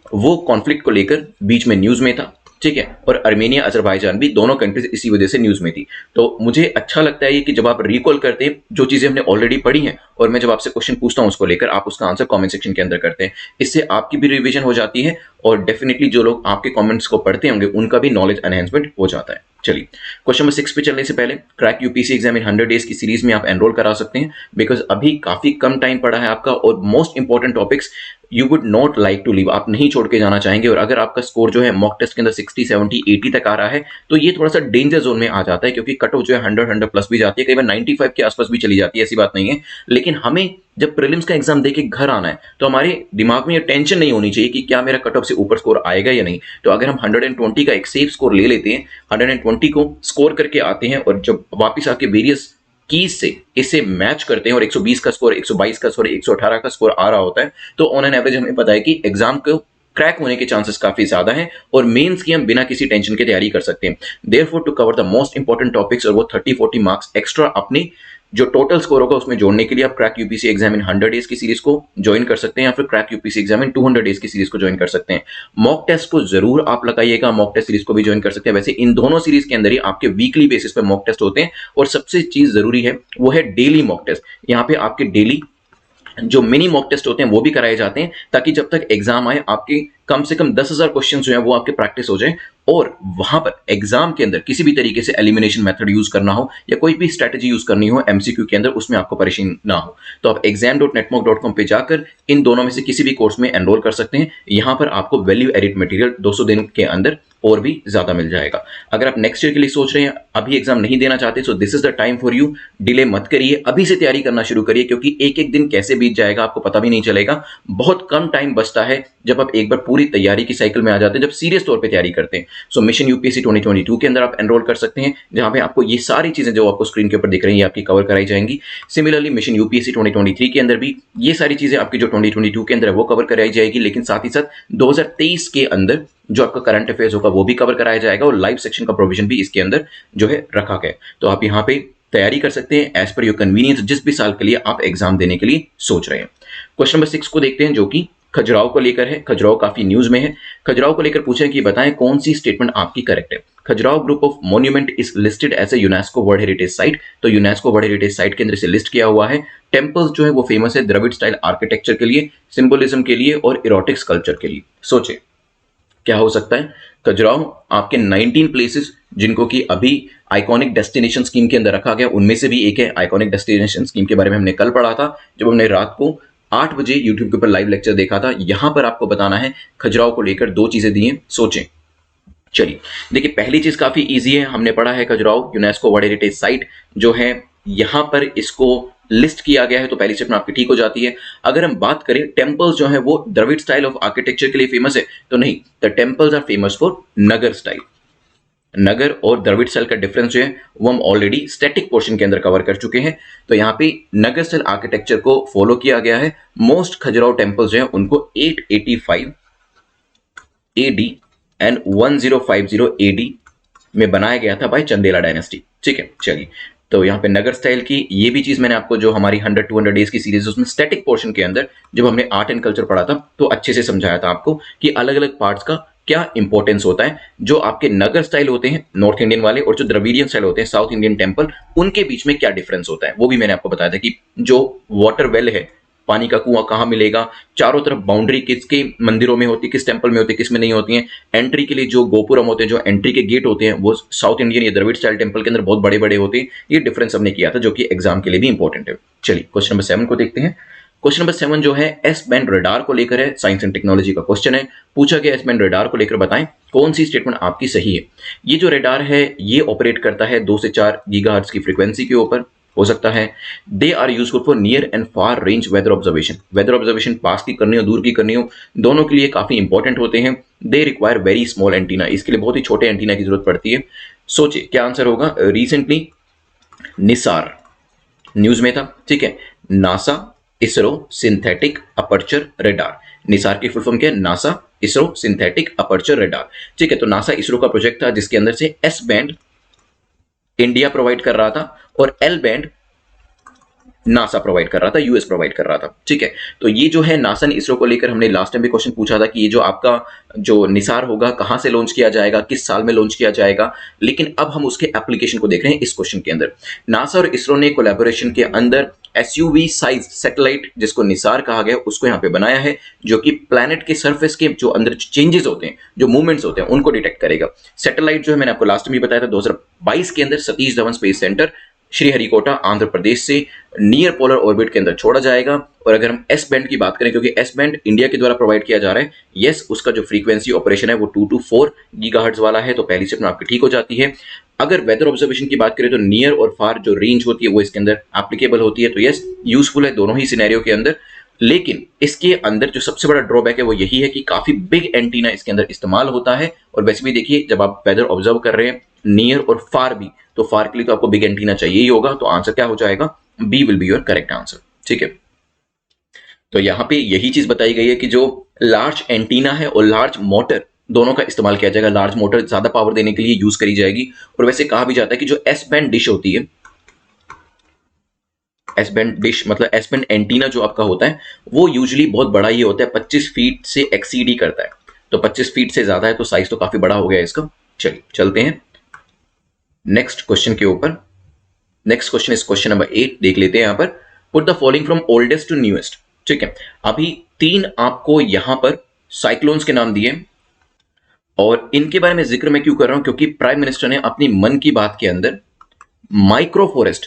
वो कॉन्फ्लिक्ट को लेकर बीच में न्यूज में था। ठीक है, और आर्मेनिया अजरबैजान भी, दोनों कंट्रीज इसी वजह से न्यूज में थी। तो मुझे अच्छा लगता है ये कि जब आप रिकॉल करते हैं जो चीजें हमने ऑलरेडी पढ़ी हैं, और मैं जब आपसे क्वेश्चन पूछता हूं उसको लेकर, आप उसका आंसर कमेंट सेक्शन के अंदर करते हैं, इससे आपकी भी रिवीजन हो जाती है, और डेफिनेटली जो लोग आपके कमेंट्स को पढ़ते होंगे उनका भी नॉलेज एनहेंसमेंट हो जाता है। चलिए, क्वेश्चन नंबर 6 पे चलने से पहले, crack UPC exam in 100 days की सीरीज में आप एनरोल करा सकते हैं, बिकॉज अभी काफी कम टाइम पड़ा है आपका, और most important topics you would not like to leave, आप नहीं छोड़ के जाना चाहेंगे। और अगर आपका स्कोर जो है मॉक टेस्ट के अंदर 60, 70, 80 तक आ रहा है, तो ये थोड़ा सा डेंजर जोन में आ जाता है, क्योंकि कट ऑफ जो है 100 प्लस भी जाती है, कई बार 95 के आसपास भी चली जाती है, ऐसी बात नहीं है। लेकिन हमें जब प्रीलिम्स का एग्जाम देके घर आना है, तो हमारे दिमाग में ये टेंशन नहीं होनी चाहिए कि क्या मेरा कट ऑफ से ऊपर स्कोर आएगा या नहीं। तो अगर हम 120 का एक सेफ स्कोर ले लेते हैं, 120 को स्कोर करके आते हैं, और जब वापस आके वेरियस कीज से इसे मैच करते हैं, और 120 का स्कोर, 122 का स्कोर, 118 का स्कोर आ रहा होता है, तो ऑन एन एवरेज हमें पता है कि एग्जाम को क्रैक होने के चांसेस काफी ज्यादा हैं, और मेंस की हम बिना किसी टेंशन के तैयारी कर सकते हैं। Therefore to cover the most important topics, और वो 30-40 मार्क्स एक्स्ट्रा अपने जो टोटल स्कोर होगा उसमें जोड़ने के लिए, आप crack UPC exam in 100 days की सीरीज को ज्वाइन कर सकते हैं, या फिर crack UPC exam in 200 days की सीरीज को ज्वाइन कर सकते हैं। मॉक टेस्ट को जरूर आप लगाइएगा, मॉक टेस्ट सीरीज को भी ज्वाइन कर सकते हैं। वैसे इन दोनों सीरीज के अंदर ही आपके वीकली बेसिस पे मॉक टेस्ट होते हैं, और सबसे चीज जरूरी है वो है डेली मॉक टेस्ट। यहाँ पे आपके डेली जो मिनी मॉक टेस्ट होते हैं वो भी कराए जाते हैं, ताकि जब तक एग्जाम आए आपके कम से कम 10,000 क्वेश्चन जो है वो आपके प्रैक्टिस हो जाए, और वहां पर एग्जाम के अंदर किसी भी तरीके से एलिमिनेशन मेथड यूज करना हो या कोई भी स्ट्रेटजी यूज करनी हो एमसीक्यू के अंदर, उसमें आपको परेशानी ना हो। तो आप exam.netmock.com पे जाकर इन दोनों में से किसी भी कोर्स में एनरोल कर सकते हैं। यहां पर आपको वैल्यू एडिट मटेरियल 200 दिन के अंदर और भी ज्यादा मिल जाएगा। अगर आप नेक्स्ट ईयर के लिए सोच रहे हैं, अभी एग्जाम नहीं देना चाहते, so this is the time for you. Delay मत करिए, अभी से तैयारी करना शुरू करिए, क्योंकि एक एक दिन कैसे बीत जाएगा आपको पता भी नहीं चलेगा। बहुत कम टाइम बचता है जब आप एक बार पूरी तैयारी की साइकिल में आ जाते हैं, जब सीरियस तौर पे तैयारी करते हैं। सो मिशन यूपीएससी 2022 के अंदर आप एनरोल कर सकते हैं, जहां पे आपको ये सारी चीजें जो आपको स्क्रीन के ऊपर दिख रही हैं आपकी कवर कराई जाएंगी। सिमिलरली मिशन यूपीएससी 2023 के अंदर भी ये सारी चीजें आपकी जो 2022 के अंदर है वो कवर कराई जाएगी, लेकिन साथ ही साथ 2023 के अंदर जो आपका करंट अफेयर्स होगा वो भी कवर कराया जाएगा, और लाइव सेक्शन का प्रोविजन भी इसके अंदर जो है रखा गया है। तो आप यहाँ पे तैयारी कर सकते हैं एज पर योर कन्वीनियंस, जिस भी साल के लिए आप एग्जाम देने के लिए सोच रहे हैं। क्वेश्चन नंबर 6 को देखते हैं, जो कि खजुराहो को लेकर है। खजुराहो काफी न्यूज में है। खजुराहो को लेकर पूछा है कि बताएं कौन सी स्टेटमेंट आपकी करेक्ट है। Khajuraho group of monument is listed as a UNESCO world heritage site, तो यूनेस्को वर्ल्ड हेरिटेज साइट के अंदर से लिस्ट किया हुआ है। टेम्पल्स जो है वो फेमस है द्रविड़ स्टाइल आर्किटेक्चर के लिए, सिंबोलिज्म के लिए, और इरोटिक स्कल्पचर के लिए। सोचे क्या हो सकता है। खजुराहो आपके 19 प्लेसेस जिनको कि अभी आइकॉनिक डेस्टिनेशन स्कीम के अंदर रखा गया, उनमें से भी एक है। आइकॉनिक डेस्टिनेशन स्कीम के बारे में हमने कल पढ़ा था, जब हमने रात को 8 बजे यूट्यूब के ऊपर लाइव लेक्चर देखा था। यहां पर आपको बताना है खजुराहो को लेकर 2 चीजें दी हैं, सोचें। चलिए देखिए, पहली चीज काफी इजी है, हमने पढ़ा है Khajuraho UNESCO world heritage site जो है, यहां पर इसको लिस्ट किया गया है, तो पहली स्टेटमेंट आपकी ठीक हो जाती है। अगर हम बात करें टेम्पल्स जो है वो द्रविड़ स्टाइल ऑफ आर्किटेक्चर के लिए फेमस है, तो नहीं, the temples are famous for Nagar style. Nagar और द्रविड़ स्टाइल का डिफरेंस जो है वो हम ऑलरेडी स्टैटिक पोर्शन के अंदर कवर कर चुके हैं। तो यहाँ पे नगर स्टाइल आर्किटेक्चर को फॉलो किया गया है। मोस्ट खजुराहो टेम्पल्स जो है उनको 885 AD एंड 1050 एडी में बनाया गया था बाय चंदेला डायनेस्टी। ठीक है, चलिए, तो यहाँ पे नगर स्टाइल की ये भी चीज मैंने आपको जो हमारी 100-200 डेज की सीरीज उसमें स्टैटिक पोर्शन के अंदर जब हमने आर्ट एंड कल्चर पढ़ा था तो अच्छे से समझाया था आपको कि अलग अलग पार्ट्स का क्या इंपॉर्टेंस होता है। जो आपके नगर स्टाइल होते हैं नॉर्थ इंडियन वाले और जो द्रविडियन स्टाइल होते हैं साउथ इंडियन टेम्पल, उनके बीच में क्या डिफरेंस होता है वो भी मैंने आपको बताया था कि जो वाटर वेल है, पानी का कुआं कहाँ मिलेगा, चारों तरफ बाउंड्री किसके मंदिरों में होती है, किस टेंपल में होती है, किस में नहीं होती है, एंट्री के लिए जो गोपुरम होते हैं, जो एंट्री के गेट होते हैं वो साउथ इंडियन या द्रविड़ स्टाइल टेंपल के अंदर बहुत बड़े बड़े होते हैं। ये डिफरेंस हमने किया था जो कि एग्जाम के लिए भी इंपॉर्टेंट है। चलिए क्वेश्चन नंबर 7 को देखते हैं। क्वेश्चन नंबर 7 जो है एस बैंड रडार को लेकर है, साइंस एंड टेक्नोलॉजी का क्वेश्चन है। पूछा गया एस बैंड रडार को लेकर बताएं कौन सी स्टेटमेंट आपकी सही है। ये जो रडार है ये ऑपरेट करता है 2 से 4 गीगाहर्ट्ज की फ्रीक्वेंसी के ऊपर, हो सकता है। They are useful for near and far range weather observation, weather observation पास की करनी हो दूर की करनी हो, दोनों के लिए काफी इंपॉर्टेंट होते हैं। They require very small antenna, इसके लिए बहुत ही छोटे एंटीना की जरूरत पड़ती है। सोचिए क्या आंसर होगा। रिसेंटली निसार न्यूज में था, ठीक है, NASA ISRO synthetic aperture radar. Nisar की फुल फॉर्म क्या है, NASA ISRO synthetic aperture radar. ठीक है, तो नासा इसरो का प्रोजेक्ट था जिसके अंदर से एस बैंड इंडिया प्रोवाइड कर रहा था और एल बैंड नासा प्रोवाइड कर रहा था, यूएस प्रोवाइड कर रहा था। ठीक है, तो ये जो है नासा ने इसरो को लेकर हमने लास्ट टाइम भी क्वेश्चन पूछा था कि ये जो आपका जो निसार होगा कहां से लॉन्च किया जाएगा, किस साल में लॉन्च किया जाएगा, लेकिन अब हम उसके एप्लीकेशन को देख रहे हैं इस क्वेश्चन के अंदर। नासा और इसरो ने कोलैबोरेशन के अंदर एसयूवी साइज सैटेलाइट जिसको निसार कहा गया उसको यहाँ पे बनाया है, जो कि प्लैनेट के सरफेस के जो अंदर चेंजेस होते हैं, जो मूवमेंट्स होते हैं उनको डिटेक्ट करेगा। सैटेलाइट जो है मैंने आपको लास्ट में भी बताया था 2022 के अंदर सतीश धवन स्पेस सेंटर श्रीहरिकोटा आंध्र प्रदेश से नियर पोलर ऑर्बिट के अंदर छोड़ा जाएगा। और अगर हम एस बैंड की बात करें, क्योंकि एस बैंड इंडिया के द्वारा प्रोवाइड किया जा रहा है, यस उसका जो फ्रीक्वेंसी ऑपरेशन है वो 2 to 4 गीगाहर्ट्ज वाला है, तो पहली स्टेप आपकी ठीक हो जाती है। अगर वेदर ऑब्जर्वेशन की बात करें तो नियर और फार जो रेंज होती है वो इसके अंदर एप्लीकेबल होती है, तो यस यूजफुल है दोनों ही सिनेरियो के अंदर। लेकिन इसके अंदर जो सबसे बड़ा ड्रॉबैक है वो यही है कि काफी बिग एंटीना इसके अंदर इस्तेमाल होता है। और वैसे भी देखिए जब आप वेदर ऑब्जर्व कर रहे हैं नियर और फार भी, तो फार के लिए तो आपको बिग एंटीना चाहिए ही होगा, तो आंसर क्या हो जाएगा, B will be your correct answer. ठीक है, तो यहाँ पे यही चीज बताई गई है कि जो लार्ज एंटीना है और लार्ज मोटर दोनों का इस्तेमाल किया जाएगा। लार्ज मोटर ज्यादा पावर देने के लिए यूज करी जाएगी। और वैसे कहा भी जाता है कि जो एस बैंड डिश होती है, एस बैंड डिश मतलब एस बैंड एंटीना जो आपका होता है वो यूजुअली बहुत बड़ा ही होता है, 25 फीट से एक्सीड ही करता है। तो 25 फीट से ज्यादा है तो साइज तो काफी बड़ा हो गया इसका। चलिए चलते हैं नेक्स्ट क्वेश्चन के ऊपर। Next question is question number 8, देख लेते हैं यहां पर। Put the following from oldest to newest. ठीक है, अभी 3 आपको यहां पर साइक्लोन्स के नाम दिए और इनके बारे में जिक्र मैं क्यों कर रहा हूं, क्योंकि प्राइम मिनिस्टर ने अपनी मन की बात के अंदर माइक्रो फॉरेस्ट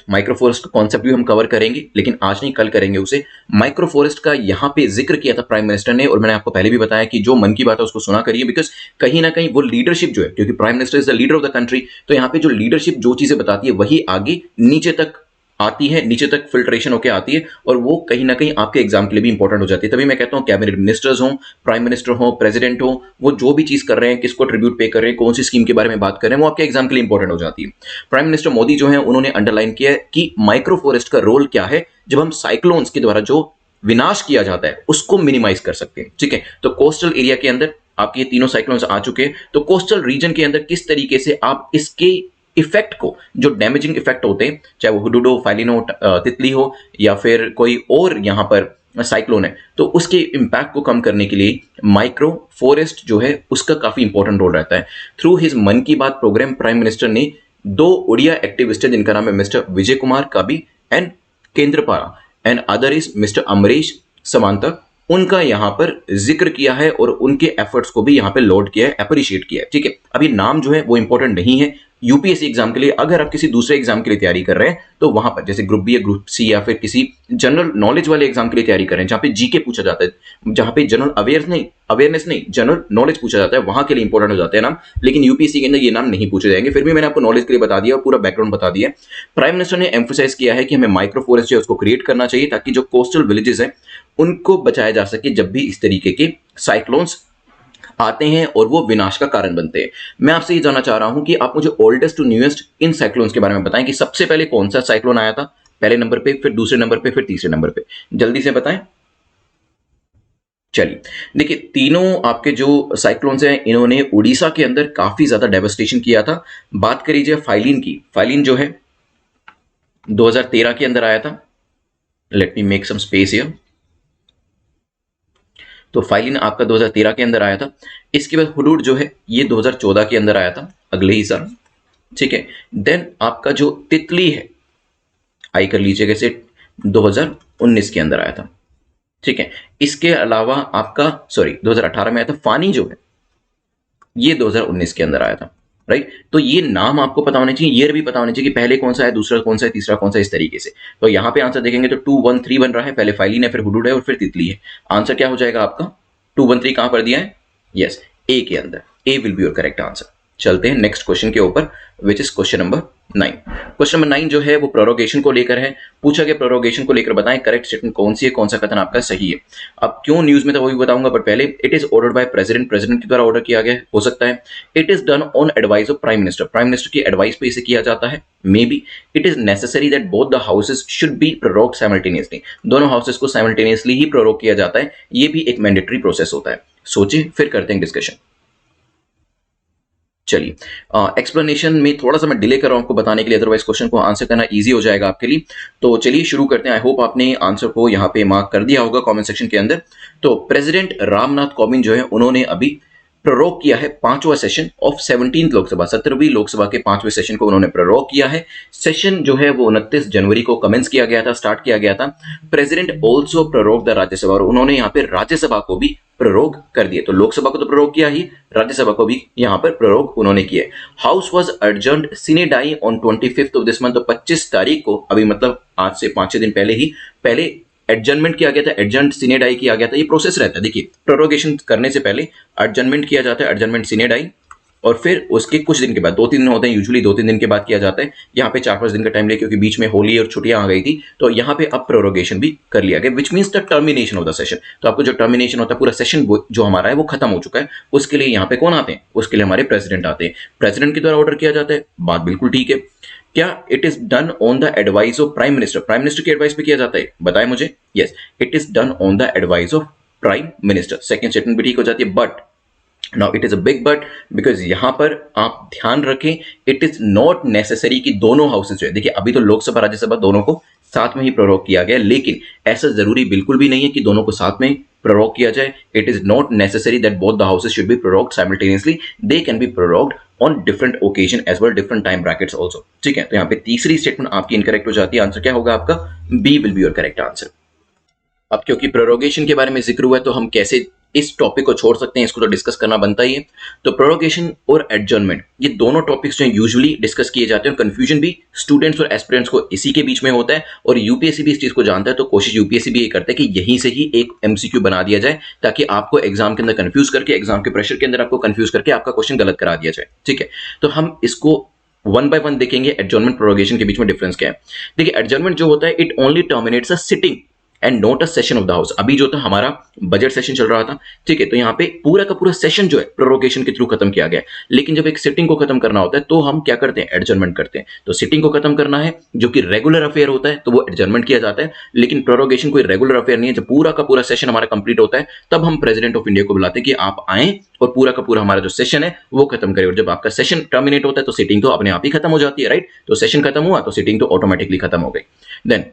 का कॉन्सेप्ट भी हम कवर करेंगे, लेकिन आज नहीं कल करेंगे उसे। माइक्रो फॉरेस्ट का यहां पे जिक्र किया था प्राइम मिनिस्टर ने, और मैंने आपको पहले भी बताया कि जो मन की बात है उसको सुना करिए, बिकॉज कहीं ना कहीं वो लीडरशिप जो है, क्योंकि prime minister is the leader of the country, तो यहाँ पे जो लीडरशिप जो चीजें बताती है वही आगे नीचे तक आती है, नीचे तक फिल्ट्रेशन होकर आती है, और वो कहीं ना कहीं आपके एग्जाम के लिए भी इंपॉर्टेंट हो जाती है। तभी मैं कहता हूं कैबिनेट मिनिस्टर्स हो, प्राइम मिनिस्टर हो, प्रेसिडेंट हो, वो जो भी चीज कर रहे हैं, किसको ट्रिब्यूट पे कर रहे हैं, कौन सी स्कीम के बारे में बात कर रहे हैं, वो आपके एग्जाम के लिए इंपॉर्टेंट हो जाती है। प्राइम मिनिस्टर मोदी जो है उन्होंने अंडरलाइन किया है कि माइक्रो फॉरेस्ट का रोल क्या है जब हम साइक्लोन्स के द्वारा जो विनाश किया जाता है उसको मिनिमाइज कर सकते हैं। ठीक है, तो कोस्टल एरिया के अंदर आपके ये तीनों साइक्लोन्स आ चुके हैं, तो कोस्टल रीजन के अंदर किस तरीके से आप इसके इफेक्ट को, जो डैमेजिंग इफेक्ट होते हैं, चाहे वो हुडुडो, फाइलिनो, तितली हो या फिर कोई और यहाँ पर साइक्लोन है, तो उसके इम्पैक्ट को कम करने के लिए माइक्रो फॉरेस्ट जो है उसका काफी इंपॉर्टेंट रोल रहता है। थ्रू हिज मन की बात प्रोग्राम प्राइम मिनिस्टर ने 2 उड़िया एक्टिविस्ट है जिनका नाम है mister Vijay Kumar Kabi and Kendrapara and other is mister Amrish Samantar, उनका यहां पर जिक्र किया है और उनके एफर्ट्स को भी यहां पे लोड किया है, अप्रिशिएट किया है। ठीक है, अभी नाम जो है वो इंपॉर्टेंट नहीं है यूपीएससी एग्जाम के लिए। अगर आप किसी दूसरे एग्जाम के लिए तैयारी कर रहे हैं तो वहां पर जैसे ग्रुप बी या ग्रुप सी या फिर किसी जनरल नॉलेज वाले एग्जाम के लिए तैयारी कर रहे हैं जहां पे जीके पूछा जाता है, जहां पे जनरल अवेयरनेस नहीं जनरल नॉलेज पूछा जाता है, वहां के लिए इंपॉर्टेंट हो जाते हैं नाम। लेकिन यूपीएससी के अंदर ये नाम नहीं पूछे जाएंगे। फिर भी मैंने आपको नॉलेज के लिए बता दिया, पूरा बैकग्राउंड बता दिया। प्राइम मिनिस्टर ने एम्फोसाइज किया है कि हमें माइक्रो फॉरेस्ट जो है उसको क्रिएट करना चाहिए ताकि जो कोस्टल विलेजेस हैं उनको बचाया जा सके जब भी इस तरीके के साइक्लोन्स आते हैं और वो विनाश का कारण बनते हैं। मैं आपसे ये जानना चाह रहा हूं कि आप मुझे oldest to newest in cyclones के बारे में बताएं कि सबसे पहले कौन सा साइक्लोन आया था, पहले नंबर पे, फिर दूसरे नंबर पे, फिर तीसरे नंबर पे, जल्दी से बताएं। चलिए, देखिए तीनों आपके जो साइक्लोन्स हैं इन्होंने उड़ीसा के अंदर काफी ज्यादा डेवस्टेशन किया था। बात करी जाए फाइलिन की, फाइलिन जो है 2013 के अंदर आया था। Let me make some space here. तो फाइलिन आपका 2013 के अंदर आया था। इसके बाद हुडूड जो है ये 2014 के अंदर आया था, अगले ही साल। ठीक है, देन आपका जो तितली है, आई कर लीजिएगा इसे, 2019 के अंदर आया था। ठीक है, इसके अलावा आपका 2018 में आया था। फानी जो है ये 2019 के अंदर आया था। राइट, तो ये नाम आपको पता होने चाहिए, ईयर भी पता होने चाहिए कि पहले कौन सा है, दूसरा कौन सा है, तीसरा कौन सा है, इस तरीके से। तो यहाँ पे आंसर देखेंगे तो 213 बन रहा है, पहले फाइलिन है, फिर हुडूड है और फिर तितली है। आंसर क्या हो जाएगा आपका? 213 कहां पर दिया है? यस, ए के अंदर। A will be your correct answer. चलते हैं नेक्स्ट क्वेश्चन के ऊपर, which is question number 9। Question number 9 जो है वो प्रोरोगेशन को लेकर है। पूछा गया प्रोरोगेशन को लेकर बताएं करेक्ट स्टेटमेंट कौन सी है, कौन सा कथन आपका सही है। अब क्यों न्यूज में था वो भी बताऊंगा, बट पहले it is ordered by president, president के द्वारा ऑर्डर किया गया हो सकता है। It is done on advice of prime minister, prime minister की एडवाइस पे इसे किया जाता है। May be it is necessary that both the houses should be prorogued simultaneously, दोनों हाउसेस को साइमल्टेनियसली ही प्रोरोग किया जाता है। ये भी एक मैंडेटरी प्रोसेस होता है। सोचिए फिर करते हैं डिस्कशन। चलिए, एक्सप्लेनेशन में थोड़ा सा मैं डिले कर रहा हूं आपको बताने के लिए, अदरवाइज क्वेश्चन को आंसर करना इजी हो जाएगा आपके लिए। तो चलिए शुरू करते हैं। आई होप आपने आंसर को यहाँ पे मार्क कर दिया होगा कमेंट सेक्शन के अंदर। तो प्रेसिडेंट रामनाथ कोविंद जो है उन्होंने अभी प्रोरोग किया है 5वां सेशन ऑफ 17th लोकसभा, 17वीं लोकसभा के 5वें सेशन को उन्होंने प्रोरोग किया है। सेशन जो है वो 29 जनवरी को कमेंस किया गया था, स्टार्ट किया गया था। President also prorogue the Rajya Sabha, और उन्होंने यहाँ पे राज्यसभा को भी प्रोरोग कर दिए। तो लोकसभा को तो प्रोरोग किया ही, राज्यसभा को भी यहाँ पर प्रोरोग उन्होंने किया। House was adjourned sine die on 25th of this month, तो 25 तारीख को, अभी मतलब आज से 5-6 दिन पहले ही, पहले एडजर्नमेंट किया गया था, एडजर्न सिने डाई किया गया था। ये प्रोसेस रहता है, देखिए प्रोरोगेशन करने से पहले एडजर्नमेंट किया जाता है, एडजर्नमेंट सिने डाई, और फिर उसके कुछ दिन के बाद, 2-3 दिन होते हैं यूजुअली, 2-3 दिन के बाद किया जाता है। यहाँ पे 4-5 दिन का टाइम लिया क्योंकि बीच में होली और छुट्टियां आ गई थी, तो यहाँ पे अब प्रोरोगेशन भी कर लिया गया, which means the termination of the session. तो आपको जो टर्मिनेशन होता है, पूरा सेशन जो हमारा है वो खत्म हो चुका है, उसके लिए यहाँ पे कौन आते हैं? उसके लिए हमारे प्रेसिडेंट आते हैं। प्रेसिडेंट के द्वारा ऑर्डर किया जाता है, बात बिल्कुल ठीक है। क्या it is done on the advice of prime minister, prime minister की एडवाइस पे किया जाता है? बताएं मुझे। Yes, it is done on the advice of prime minister. Second statement भी ठीक हो जाती है, but now it is a big but, because यहां पर आप ध्यान रखें, इट इज नॉट नेसेसरी कि दोनों हाउसेस जो है, देखिए अभी तो लोकसभा राज्यसभा दोनों को साथ में ही प्रोरोग किया गया, लेकिन ऐसा जरूरी बिल्कुल भी नहीं है कि दोनों को साथ में प्रोरोग किया जाए। It is not necessary that both the houses should be prorogued simultaneously, they can be prorogued on different occasion as well, different time brackets also. ठीक है, तो यहाँ पे तीसरी स्टेटमेंट आपकी इनकरेक्ट हो जाती है। आंसर क्या होगा आपका? B will be your correct answer. अब क्योंकि प्रोरोगेशन के बारे में जिक्र हुआ है तो हम कैसे इस टॉपिक को छोड़ सकते हैं, इसको तो डिस्कस करना बनता ही है। तो प्रोरोगेशन और एडजर्नमेंट, ये दोनों टॉपिक्स जो यूजुअली डिस्कस किए जाते हैं, और कंफ्यूजन भी स्टूडेंट्स और एस्पिरेंट्स को इसी के बीच में होता है, और यूपीएससी भी इस चीज को जानता है। तो कोशिश यूपीएससी भी ये करता है कि यहीं से ही एक एमसीक्यू बना दिया जाए, ताकि आपको एग्जाम के अंदर कंफ्यूज करके, एग्जाम के प्रेशर के अंदर आपको कंफ्यूज करके आपका क्वेश्चन गलत करा दिया जाए। ठीक है, तो हम इसको वन बाय वन देखेंगे। एडजर्नमेंट प्रोरोगेशन के बीच में डिफरेंस क्या है? देखिए एडजर्नमेंट जो होता है, it only terminates a sitting and not a session of the house. अभी जो था हमारा बजट सेशन चल रहा था, ठीक है, तो यहाँ पे पूरा का पूरा सेशन जो है प्रोरोगेशन के थ्रू खत्म किया गया। लेकिन जब एक सिटिंग को खत्म करना होता है तो हम क्या करते हैं? एडजर्नमेंट करते हैं। तो सिटिंग को खत्म करना है जो कि रेगुलर अफेयर होता है, तो वो एडजर्नमेंट किया जाता है। लेकिन प्रोरोगेशन कोई रेगुलर अफेयर नहीं है। जब पूरा का पूरा सेशन हमारा कंप्लीट होता है तब हम प्रेसिडेंट ऑफ इंडिया को बुलाते हैं कि आप आए और पूरा का पूरा हमारा जो सेशन है वो खत्म करें। और जब आपका सेशन टर्मिनेट होता है तो सिटिंग तो अपने आप ही खत्म हो जाती है, राइट? तो सेशन खत्म हुआ तो सिटिंग तो ऑटोमेटिकली खत्म हो गई। देन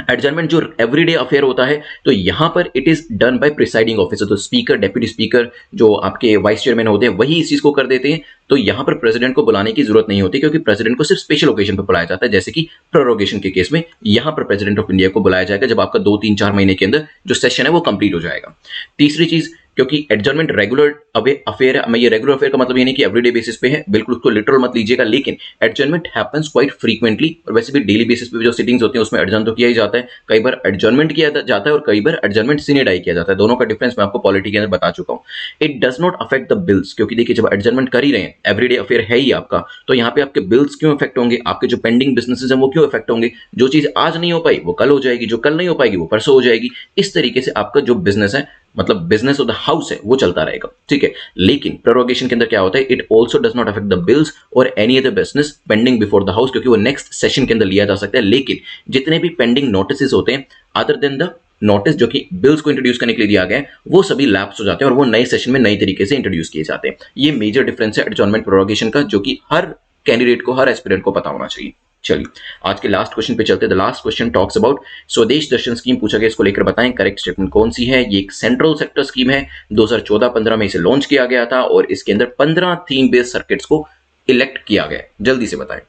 एडजर्नमेंट जो एवरीडे अफेयर होता है, तो यहां पर it is done by presiding officer. तो स्पीकर, डेप्यूटी स्पीकर, जो आपके वाइस चेयरमैन होते हैं, वही इस चीज को कर देते हैं। तो यहां पर प्रेसिडेंट को बुलाने की जरूरत नहीं होती, क्योंकि प्रेसिडेंट को सिर्फ स्पेशल ओकेजन पर बुलाया जाता है। जैसे कि प्रोरोगेशन के केस में यहां पर प्रेसिडेंट ऑफ इंडिया को बुलाया जाएगा जब आपका 2-3-4 महीने के अंदर जो सेशन है वो कंप्लीट हो जाएगा। तीसरी चीज, क्योंकि एडजर्नमेंट रेगुलर अफेयर है, मैं ये रेगुलर अफेयर का मतलब ये नहीं कि एवरीडे बेसिस पे है, बिल्कुल उसको लिटरल मत लीजिएगा, लेकिन एडजर्नमेंट हैपेंस क्वाइट फ्रीक्वेंटली। और वैसे भी डेली बेसिस पे जो सिटिंग्स होती हैं उसमें एडजर्न तो किया ही जाता है। कई बार एडजर्नमेंट किया जाता है और कई बार एडजर्नमेंट सिने डाई किया जाता है। दोनों का डिफरेंस मैं आपको पॉलिटी के अंदर बता चुका हूं। It does not affect the bills, क्योंकि देखिए जब एडजर्नमेंट कर ही रहे हैं, एवरीडे अफेयर है ही आपका, तो यहाँ पे आपके बिल्स क्यों इफेक्ट होंगे? आपके जो पेंडिंग बिजनेसेस हैं वो क्यों इफेक्ट होंगे? जो चीज आज नहीं हो पाई वो कल हो जाएगी, जो कल नहीं हो पाएगी वो परसों हो जाएगी। इस तरीके से आपका जो बिजनेस है, मतलब बिजनेस ऑफ द हाउस है, वो चलता रहेगा। ठीक है, लेकिन प्रोरोगेशन के अंदर क्या होता है? It also does not affect the bills और any other business pending before the house, क्योंकि वो नेक्स्ट सेशन के अंदर लिया जा सकता है। लेकिन जितने भी पेंडिंग नोटिस होते हैं अदर देन द नोटिस जो कि बिल्स को इंट्रोड्यूस करने के लिए दिया गया है वो सभी लैप्स हो जाते हैं और वो नए सेशन में नई तरीके से इंट्रोड्यूस किए जाते हैं। ये मेजर डिफरेंस है एडजॉर्नमेंट प्रोरोगेशन का, जो कि हर कैंडिडेट को, हर एस्पिरेंट को पता होना चाहिए। चलिए आज के लास्ट क्वेश्चन पे चलते हैं। The last question talks about स्वदेश दर्शन स्कीम पूछा गया, इसको लेकर बताएं करेक्ट स्टेटमेंट कौन सी है। ये एक सेंट्रल सेक्टर स्कीम है, 2014-15 में इसे लॉन्च किया गया था और इसके अंदर 15 थीम बेस्ड सर्किट्स को इलेक्ट किया गया। जल्दी से बताएं।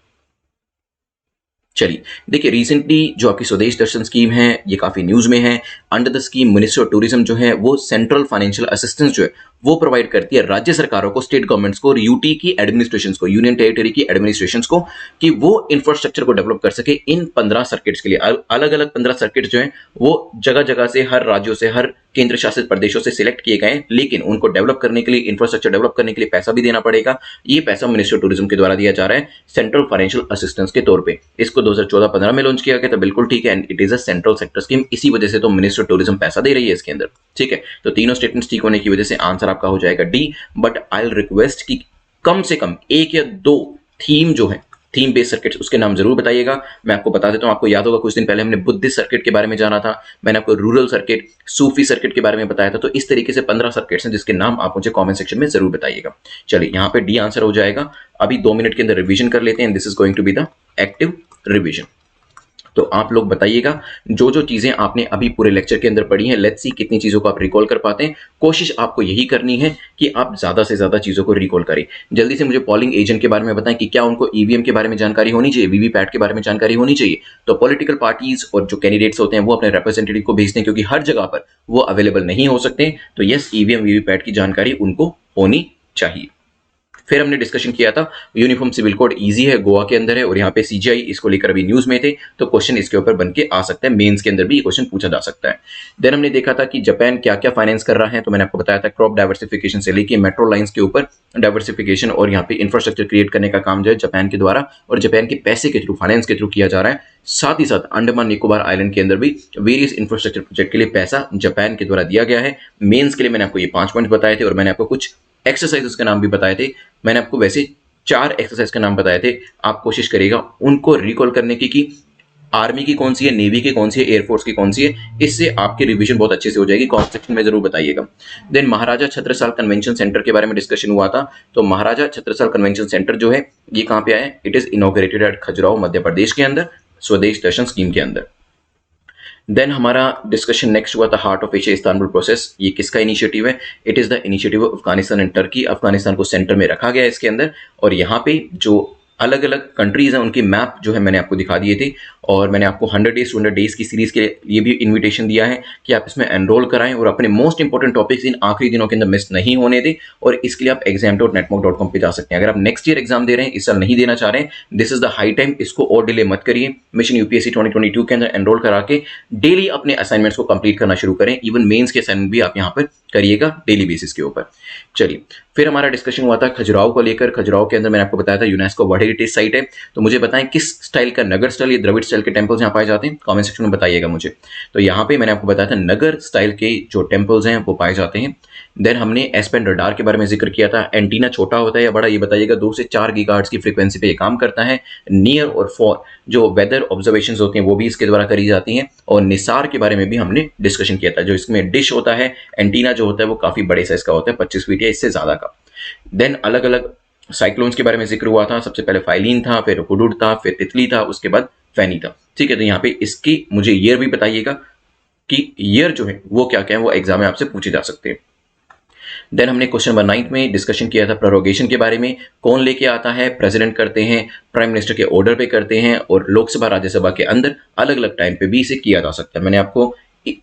चलिए देखिए, रिसेंटली जो आपकी स्वदेश दर्शन स्कीम है ये काफी न्यूज में है। Under the scheme ministry of tourism जो है वो सेंट्रल फाइनेंशियल असिस्टेंस जो है वो प्रोवाइड करती है राज्य सरकारों को, स्टेट गवर्नमेंट्स को और यूटी की एडमिनिस्ट्रेशंस को, यूनियन टेरिटरी की एडमिनिस्ट्रेशंस को, कि वो इंफ्रास्ट्रक्चर को डेवलप कर सके इन 15 सर्किट्स के लिए। अलग अलग 15 सर्किट्स जो हैं वो जगह जगह से, हर राज्यों से, हर केंद्र शासित प्रदेशों से सिलेक्ट किए गए हैं, लेकिन उनको डेवलप करने के लिए, इंफ्रास्ट्रक्चर डेवलप करने के लिए पैसा भी देना पड़ेगा। ये पैसा मिनिस्ट्री ऑफ टूरिज्म के द्वारा दिया जा रहा है सेंट्रल फाइनेंशियल असिस्टेंस के तौर पे। इसको 2014-15 में लॉन्च किया गया, तो बिल्कुल ठीक है, and it is a central sector scheme, इसी वजह से तो मिनिस्ट्री ऑफ टूरिज्म पैसा दे रही है इसके अंदर। ठीक है, तो तीनों स्टेटमेंट्स ठीक होने की वजह से आंसर आपका हो जाएगा D. But I will request कि कम से कम एक या दो थीम जो है, थीम बेस्ड सर्किट्स, उसके नाम जरूर बताइएगा। मैं आपको बता देता हूं, आपको याद होगा कुछ दिन पहले हमने बुद्धिस्ट सर्किट के बारे में जाना था, मैंने आपको रूरल सर्किट, सूफी सर्किट के बारे में बताया था। तो इस तरीके से 15 सर्किट्स हैं जिसके नाम आप मुझे कमेंट सेक्शन में जरूर बताइएगा। चलिए यहाँ पे डी आंसर हो जाएगा। अभी 2 मिनट के अंदर रिवीजन कर लेते हैं। This is going to be the active revision. तो आप लोग बताइएगा जो जो चीजें आपने अभी पूरे लेक्चर के अंदर पढ़ी हैं, लेट्स सी कितनी चीजों को आप रिकॉल कर पाते हैं। कोशिश आपको यही करनी है कि आप ज्यादा से ज्यादा चीजों को रिकॉल करें। जल्दी से मुझे पोलिंग एजेंट के बारे में बताएं कि क्या उनको ईवीएम के बारे में जानकारी होनी चाहिए, वीवीपैट के बारे में जानकारी होनी चाहिए। तो पॉलिटिकल पार्टीज और जो कैंडिडेट्स होते हैं वो अपने रिप्रेजेंटेटिव को भेजते हैं, क्योंकि हर जगह पर वो अवेलेबल नहीं हो सकते। तो यस, ईवीएम वीवीपैट की जानकारी उनको होनी चाहिए। फिर हमने डिस्कशन किया था यूनिफॉर्म सिविल कोड इजी है, गोवा के अंदर है, और यहाँ पे सीजीआई इसको लेकर अभी न्यूज में थे, तो क्वेश्चन इसके ऊपर बन के आ सकता है, मेंस के अंदर भी ये क्वेश्चन पूछा जा सकता है। देन हमने देखा था कि जापान क्या क्या फाइनेंस कर रहा है, तो मैंने आपको बताया था क्रॉप डाइवर्सिफिकेशन से लेके मेट्रो लाइंस के ऊपर डाइवर्सिफिकेशन और यहाँ पे इंफ्रास्ट्रक्चर क्रिएट करने का काम जो है जापान के द्वारा और जापान के पैसे के थ्रू, फाइनेंस के थ्रू किया जा रहा है। साथ ही साथ अंडमान निकोबार आइलैंड के अंदर भी वेरियस इंफ्रास्ट्रक्चर प्रोजेक्ट के लिए पैसा जापान के द्वारा दिया गया है। मेंस के लिए मैंने आपको ये 5 पॉइंट बताए थे और मैंने आपको कुछ एक्सरसाइजेस के नाम भी बताए थे। मैंने आपको वैसे 4 एक्सरसाइज के नाम बताए थे, आप कोशिश करिएगा उनको रिकॉल करने की कि आर्मी की कौन सी है, नेवी की कौन सी है, एयरफोर्स की कौन सी है। इससे आपकी रिवीजन बहुत अच्छे से हो जाएगी। कमेंट सेक्शन में जरूर बताइएगा। देन महाराजा छत्रसाल कन्वेंशन सेंटर के बारे में डिस्कशन हुआ था। तो महाराजा छत्रसाल कन्वेंशन सेंटर जो है ये कहाँ पे आया है, it is inaugurated at Khajuraho Madhya Pradesh के अंदर, स्वदेश दर्शन स्कीम के अंदर। देन हमारा डिस्कशन नेक्स्ट हुआ था heart of Asia Istanbul process. ये किसका इनिशिएटिव है, it is the initiative of Afghanistan and Turkey. Afghanistan को सेंटर में रखा गया है इसके अंदर, और यहाँ पे जो अलग अलग कंट्रीज हैं उनकी मैप जो है मैंने आपको दिखा दिए थे, और मैंने आपको 100 डेज 200 डेज की सीरीज के लिए भी इन्विटेशन दिया है कि आप इसमें एनरोल कराएं और अपने मोस्ट इंपॉर्टेंट टॉपिक्स इन आखिरी दिनों के अंदर मिस नहीं होने दें। और इसके लिए आप exam.netmoc.com पे जा सकते हैं। अगर आप नेक्स्ट ईयर एग्जाम दे रहे हैं, इस साल नहीं देना चाह रहे हैं, this is the high time, इसको और डिले मत करिए। मिशन यूपीएससी 2022 के अंदर एनरोल करा के डेली अपने असाइनमेंट्स को कंप्लीट करना शुरू करें। इवन मेंस के असाइनमेंट भी आप यहाँ पर करिएगा डेली बेसिस के ऊपर। चलिए, फिर हमारा डिस्कशन हुआ था खजुराहो को लेकर। खजुराहो के अंदर मैंने आपको बताया था यूनेस्को वर्ल्ड हेरिटेज साइट है। तो मुझे बताएं किस स्टाइल का, नगर स्टाइल या द्रविड़ स्टाइल के टेम्पल्स यहाँ पाए जाते हैं, कमेंट सेक्शन में बताइएगा मुझे। तो यहाँ पे मैंने आपको बताया था नगर स्टाइल के जो टेम्पल्स हैं वो पाए जाते हैं। देन हमने एस्पेन रडार के बारे में जिक्र किया था। एंटीना छोटा होता है या बड़ा, ये बताइएगा। 2 से 4 गीगाहर्ट्ज की फ्रीक्वेंसी पे ये काम करता है। नियर और फॉर जो वेदर ऑब्जर्वेशन होती हैं वो भी इसके द्वारा करी जाती हैं। और निसार के बारे में भी हमने डिस्कशन किया था। जो इसमें डिश होता है, एंटीना जो होता है वो काफी बड़े साइज का होता है, 25 फीट या इससे ज्यादा का। देन अलग अलग साइक्लोन्स के बारे में जिक्र हुआ था। सबसे पहले फाइलिन था, फिर हुडुड था, फिर तितली था, उसके बाद फैनी था। ठीक है, तो यहाँ पे इसकी मुझे ईयर भी बताइएगा कि ईयर जो है वो क्या क्या है, वो एग्जाम में आपसे पूछे जा सकते हैं। देन हमने क्वेश्चन नंबर 9 में डिस्कशन किया था प्रोरोगेशन के बारे में। कौन लेके आता है, प्रेसिडेंट करते हैं, प्राइम मिनिस्टर के ऑर्डर पे करते हैं, और लोकसभा राज्यसभा के अंदर अलग अलग टाइम पे भी इसे किया जा सकता है। मैंने आपको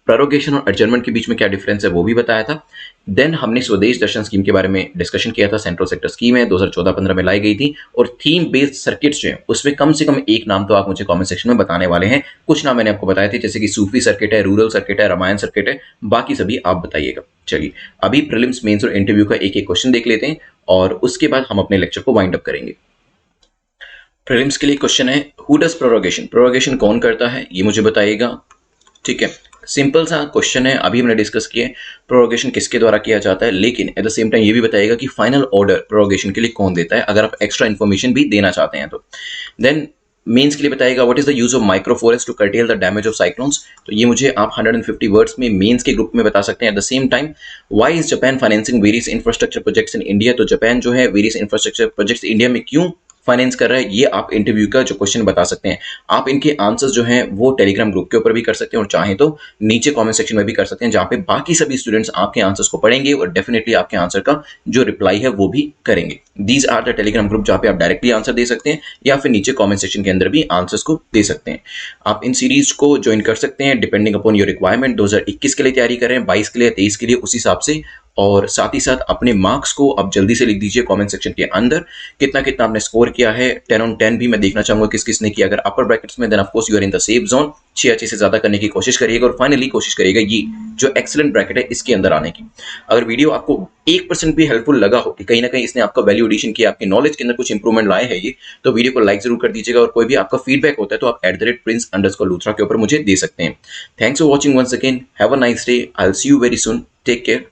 प्रोरोगेशन और एडजर्नमेंट के बीच में क्या डिफरेंस है वो भी बताया था। देन हमने स्वदेश दर्शन स्कीम के बारे में डिस्कशन किया था। सेंट्रल सेक्टर स्कीम है, 2014-15 में लाई गई थी, और थीम बेस्ड सर्किट्स जो है उसमें कम से कम एक नाम तो आप मुझे कमेंट सेक्शन में बताने वाले हैं। कुछ नाम मैंने आपको बताए थे, जैसे कि सूफी सर्किट है, रूरल सर्किट है, रामायण सर्किट है, बाकी सभी आप बताइएगा। चलिए, अभी प्रीलिम्स, मेंस और इंटरव्यू का एक एक क्वेश्चन देख लेते हैं और उसके बाद हम अपने लेक्चर को वाइंड अप करेंगे। प्रीलिम्स के लिए क्वेश्चन है, हु डज प्रोरोगेशन, प्रोरोगेशन कौन करता है ये मुझे बताइएगा। ठीक है, सिंपल सा क्वेश्चन है, अभी हमने डिस्कस किए प्रोरोगेशन किसके द्वारा किया जाता है, लेकिन एट द सेम टाइम ये भी बताइएगा कि फाइनल ऑर्डर प्रोरोगेशन के लिए कौन देता है, अगर आप एक्स्ट्रा इन्फॉर्मेशन भी देना चाहते हैं तो। देन मेंस के लिए बताएगा what is the use of microforest to curtail the damage of cyclones, तो ये मुझे आप 150 वर्ड्स में मेंस के ग्रुप में बता सकते हैं। At the same time why is Japan financing various infrastructure projects in India, तो जापान जो है वेरियस इंफ्रास्ट्रक्चर प्रोजेक्ट्स इंडिया में क्यों फाइनेंस कर रहा है, ये आप इंटरव्यू का जो क्वेश्चन बता सकते हैं। आप इनके आंसर्स जो हैं वो टेलीग्राम ग्रुप के ऊपर भी कर सकते हैं और चाहें तो नीचे कमेंट सेक्शन में भी कर सकते हैं, जहां पे बाकी सभी स्टूडेंट्स आपके आंसर्स को पढ़ेंगे और डेफिनेटली आपके आंसर का जो रिप्लाई है वो भी करेंगे। These are the Telegram group जहां पे आप डायरेक्टली आंसर दे सकते हैं या फिर नीचे कमेंट सेक्शन के अंदर भी आंसर्स को दे सकते हैं। आप इन सीरीज को ज्वाइन कर सकते हैं डिपेंडिंग अपॉन योर रिक्वायरमेंट। 2021 के लिए तैयारी कर रहे हैं, 22 के लिए, 23 के लिए, उस हिसाब से। और साथ ही साथ अपने मार्क्स को आप जल्दी से लिख दीजिए कमेंट सेक्शन के अंदर, कितना कितना आपने स्कोर किया है। 10 on 10 भी मैं देखना चाहूंगा किस किसने किया। अगर अपर ब्रैकेट्स में then of course you are in the safe zone, 6 अच्छे से ज्यादा करने की कोशिश करिएगा और फाइनली कोशिश करिएगा ये जो एक्सीलेंट ब्रैकेट है इसके अंदर आने की। अगर वीडियो आपको 1% भी हेल्पफुल लगा हो कि कहीं ना कहीं इसने आपका वैल्यू एडिशन किया, आपके नॉलेज के अंदर कुछ इंप्रूवमेंट लाए हैं ये, तो वीडियो को लाइक जरूर कर दीजिएगा। और कोई भी आपका फीडबैक होता है तो आप @prince_luttra के ऊपर मुझे दे सकते हैं। Thanks for watching once again, have a nice day, I will see you very soon, take care.